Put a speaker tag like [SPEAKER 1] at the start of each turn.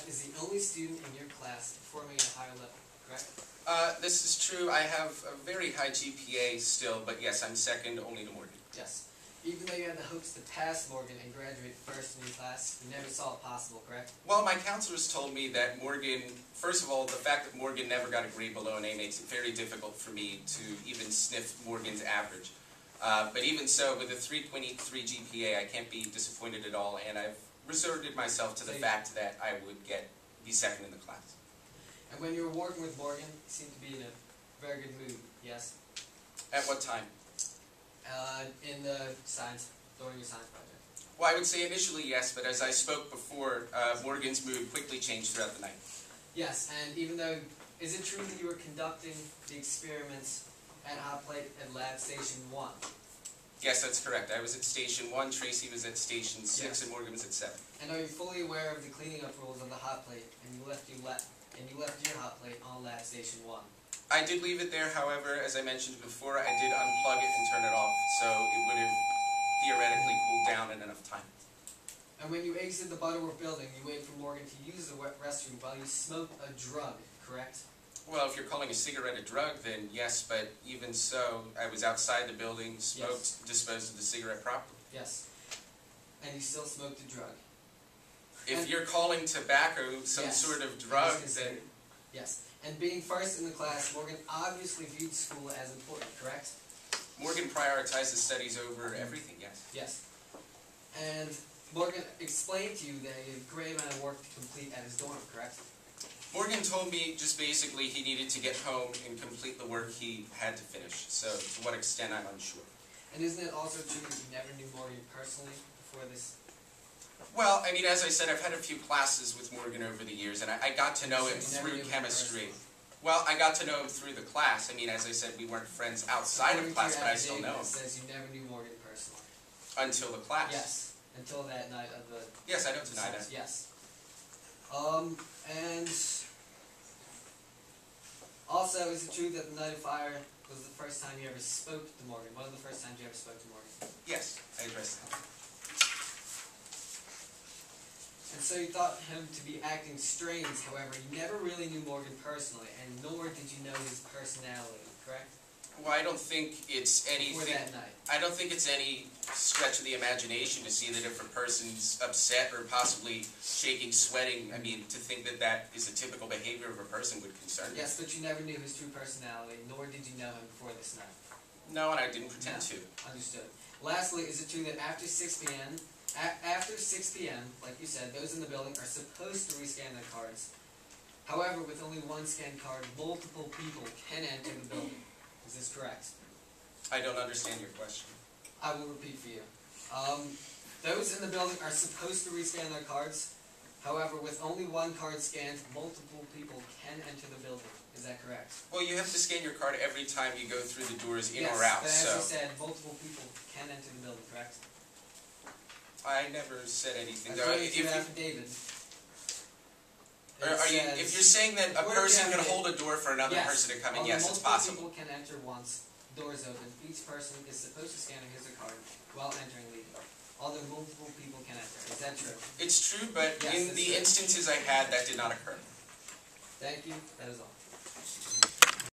[SPEAKER 1] McGrath is the only student in your class performing at a higher level, correct?
[SPEAKER 2] This is true. I have a very high GPA still, but yes, I'm second only to Morgan.
[SPEAKER 1] Yes. Even though you had the hopes to pass Morgan and graduate first in your class, you never saw it possible, correct?
[SPEAKER 2] Well, my counselors told me that Morgan, first of all, the fact that Morgan never got a grade below an A makes it very difficult for me to even sniff Morgan's average. But even so, with a 3.83 GPA, I can't be disappointed at all, and I've resorted myself to the fact that I would be second in the class.
[SPEAKER 1] And when you were working with Morgan, you seemed to be in a very good mood, yes?
[SPEAKER 2] At what time?
[SPEAKER 1] In the science, during your science project.
[SPEAKER 2] Well, I would say initially yes, but as I spoke before, Morgan's mood quickly changed throughout the night.
[SPEAKER 1] Yes, and even though, is it true that you were conducting the experiments at Hot Plate at Lab Station 1?
[SPEAKER 2] Yes, that's correct. I was at Station 1, Tracy was at Station 6,
[SPEAKER 1] yes.
[SPEAKER 2] And Morgan was at 7.
[SPEAKER 1] And are you fully aware of the cleaning up rules of the Hot Plate, and you left your Hot Plate on Lab Station 1?
[SPEAKER 2] I did leave it there, however, as I mentioned before, I did unplug it and turn it off, so it would have theoretically cooled down in enough time.
[SPEAKER 1] And when you exited the Butterworth building, you waited for Morgan to use the restroom while you smoked a drug, correct?
[SPEAKER 2] Well, if you're calling a cigarette a drug, then yes, but even so, I was outside the building, smoked, yes. Disposed of the cigarette properly.
[SPEAKER 1] Yes. And you still smoked a drug.
[SPEAKER 2] If you're calling tobacco some
[SPEAKER 1] yes.
[SPEAKER 2] sort of drug, then...
[SPEAKER 1] Yes. And being first in the class, Morgan obviously viewed school as important, correct?
[SPEAKER 2] Morgan prioritized the studies over everything, yes.
[SPEAKER 1] Yes. And Morgan explained to you that he had a great amount of work to complete at his dorm, correct?
[SPEAKER 2] Morgan told me just basically he needed to get home and complete the work he had to finish. So to what extent, I'm unsure.
[SPEAKER 1] And isn't it also true that you never knew Morgan personally before this?
[SPEAKER 2] Well, I mean, as I said, I've had a few classes with Morgan over the years, and I got to know him through chemistry. Well, I got to know him through the class. I mean, as I said, we weren't friends outside of class, but I still know him.
[SPEAKER 1] It says you never knew Morgan personally.
[SPEAKER 2] Until the class.
[SPEAKER 1] Yes, until that night of the...
[SPEAKER 2] Yes, I don't deny that.
[SPEAKER 1] Yes. And also, is it true that the night of fire was the first time you ever spoke to Morgan? One of the first times you ever spoke to Morgan?
[SPEAKER 2] Yes, I addressed that.
[SPEAKER 1] And so you thought him to be acting strange, however, you never really knew Morgan personally, and nor did you know his personality, correct?
[SPEAKER 2] Well, I don't think it's anything...
[SPEAKER 1] Before that night.
[SPEAKER 2] I don't think it's any stretch of the imagination to see that if a person's upset or possibly shaking, sweating, I mean, to think that that is a typical behavior of a person would concern me.
[SPEAKER 1] Yes, but you never knew his true personality, nor did you know him before this night.
[SPEAKER 2] No, and I didn't pretend to.
[SPEAKER 1] Understood. Lastly, is it true that after 6 p.m., like you said, those in the building are supposed to rescan their cards. However, with only one scanned card, multiple people can enter the building. Is this correct?
[SPEAKER 2] I don't understand your question.
[SPEAKER 1] I will repeat for you. Those in the building are supposed to rescan their cards. However, with only one card scanned, multiple people can enter the building. Is that correct?
[SPEAKER 2] Well, you have to scan your card every time you go through the doors, in
[SPEAKER 1] yes,
[SPEAKER 2] or out.
[SPEAKER 1] But as
[SPEAKER 2] so.
[SPEAKER 1] you said, multiple people can enter the building, correct?
[SPEAKER 2] I never said anything.
[SPEAKER 1] According to your affidavit,
[SPEAKER 2] if you're saying that a person can hold a door for another person to come in, yes, it's possible.
[SPEAKER 1] Multiple people can enter once, doors open. Each person is supposed to scan his or her card while entering legally. Although multiple people can enter. Is that true?
[SPEAKER 2] It's true, but
[SPEAKER 1] yes,
[SPEAKER 2] in the instances I had, that did not occur.
[SPEAKER 1] Thank you. That is all.